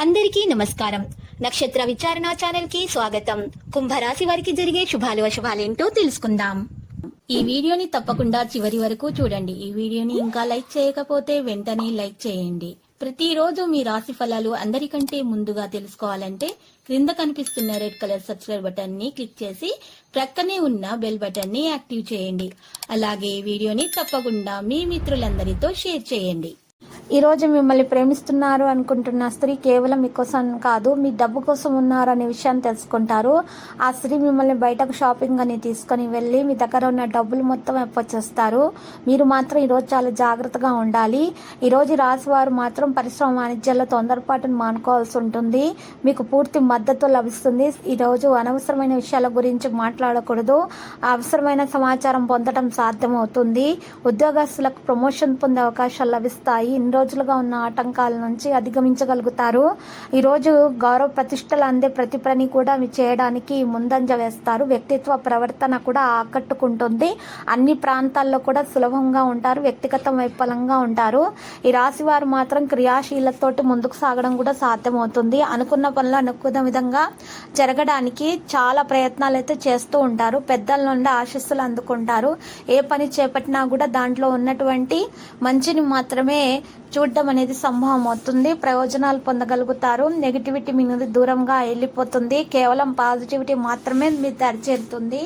అందరికీ నమస్కారం. నక్షత్ర విచారణ ఛానల్ కి స్వాగతం. కుంభరాశి వారికి జరిగే శుభాలు అశుభాలేంటో తెలుసుకుందాం. ఈ వీడియోని తప్పకుండా చివరి వరకు చూడండి. ఈ వీడియోని ఇంకా లైక్ చేయకపోతే వెంటనే లైక్ చేయండి. ప్రతిరోజు మీ రాశి ఫలాలు అందరికంటే ముందుగా తెలుసుకోవాలంటే క్రింద కనిపిస్తున్న రెడ్ కలర్ సబ్స్క్రైబ్ బటన్ ని క్లిక్ చేసి ప్రక్కనే ఉన్న బెల్ బటన్ ని యాక్టివ్ చేయండి. అలాగే ఈ వీడియోని తప్పకుండా మీ మిత్రులందరితో షేర్ చేయండి. ఈ రోజు మిమ్మల్ని ప్రేమిస్తున్నారు అనుకుంటున్న స్త్రీ కేవలం మీకోసం కాదు, మీ డబ్బు కోసం ఉన్నారు అనే విషయాన్ని తెలుసుకుంటారు. ఆ స్త్రీ మిమ్మల్ని బయటకు షాపింగ్ అని తీసుకొని వెళ్ళి మీ దగ్గర ఉన్న డబ్బులు మొత్తం అప్పచేస్తారు. మీరు మాత్రం ఈరోజు చాలా జాగ్రత్తగా ఉండాలి. ఈరోజు రాశి వారు మాత్రం పరిశ్రమ వాణిజ్యాల్లో తొందరపాటును మానుకోవాల్సి ఉంటుంది. మీకు పూర్తి మద్దతు లభిస్తుంది. ఈరోజు అనవసరమైన విషయాల గురించి మాట్లాడకూడదు. అవసరమైన సమాచారం పొందడం సాధ్యమవుతుంది. ఉద్యోగస్తులకు ప్రమోషన్ పొందే అవకాశాలు లభిస్తాయి. ఇన్ని రోజులుగా ఉన్న ఆటంకాల నుంచి అధిగమించగలుగుతారు. ఈరోజు గౌరవ ప్రతిష్టలు అందే ప్రతి పని కూడా మీరు చేయడానికి ముందంజ వేస్తారు. వ్యక్తిత్వ ప్రవర్తన కూడా ఆకట్టుకుంటుంది. అన్ని ప్రాంతాల్లో కూడా సులభంగా ఉంటారు. వ్యక్తిగత వైఫల్యంగా ఉంటారు. ఈ రాశి వారు మాత్రం క్రియాశీలతోటి ముందుకు సాగడం కూడా సాధ్యమవుతుంది. అనుకున్న పనులు అనుకున్న విధంగా జరగడానికి చాలా ప్రయత్నాలు అయితే చేస్తూ ఉంటారు. పెద్దల నుండి ఆశీస్సులు అందుకుంటారు. ఏ పని చేపట్టినా కూడా దాంట్లో ఉన్నటువంటి మంచిని మాత్రమే చూడడం అనేది సంభవం అవుతుంది. ప్రయోజనాలు పొందగలుగుతారు. నెగిటివిటీ మీ నుండి దూరంగా వెళ్ళిపోతుంది. కేవలం పాజిటివిటీ మాత్రమే మీ దరిచేరుతుంది.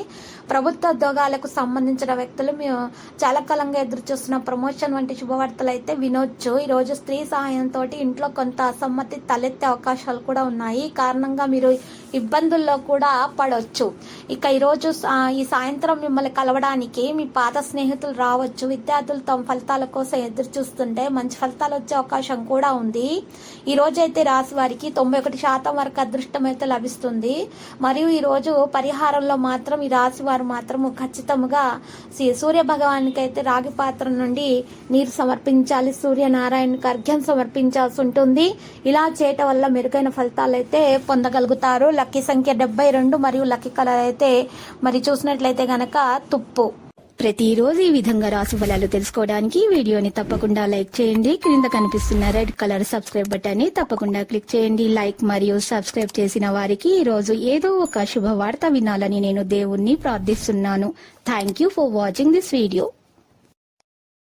ప్రభుత్వ ఉద్యోగాలకు సంబంధించిన వ్యక్తులు మేము చాలా కాలంగా ఎదురు చూస్తున్న ప్రమోషన్ వంటి శుభవార్తలు అయితే వినొచ్చు. ఈరోజు స్త్రీ సహాయంతో ఇంట్లో కొంత అసమ్మతి తలెత్తే అవకాశాలు కూడా ఉన్నాయి. కారణంగా మీరు ఇబ్బందుల్లో కూడా పడవచ్చు. ఇక ఈరోజు ఈ సాయంత్రం మిమ్మల్ని కలవడానికి మీ పాత స్నేహితులు రావచ్చు. విద్యార్థులు తమ ఫలితాల కోసం ఎదురు చూస్తుంటే మంచి ఫలితాలు వచ్చే అవకాశం కూడా ఉంది. ఈ రోజు అయితే రాశి వారికి 91% వరకు అదృష్టం అయితే లభిస్తుంది. మరియు ఈ రోజు పరిహారంలో మాత్రం ఈ రాశి వారు మాత్రము ఖచ్చితంగా సూర్య భగవానికి అయితే రాగి పాత్ర నుండి నీరు సమర్పించాలి. సూర్యనారాయణకి అర్ఘ్యం సమర్పించాల్సి ఉంటుంది. ఇలా చేయటం వల్ల మెరుగైన ఫలితాలు అయితే పొందగలుగుతారు. లక్కీ సంఖ్య 72 మరియు లక్కీ కలర్ అయితే మరి చూసినట్లయితే గనక తుప్పు. ప్రతిరోజు ఈ విధంగా రాశి ఫలాలు తెలుసుకోవడానికి వీడియోని తప్పకుండా లైక్ చేయండి. క్రింద కనిపిస్తున్న రెడ్ కలర్ సబ్స్క్రైబ్ బటన్ ని తప్పకుండా క్లిక్ చేయండి. లైక్ మరియు సబ్స్క్రైబ్ చేసిన వారికి ఈ రోజు ఏదో ఒక శుభవార్త వినాలని నేను దేవుణ్ణి ప్రార్థిస్తున్నాను. Thank you for watching this video.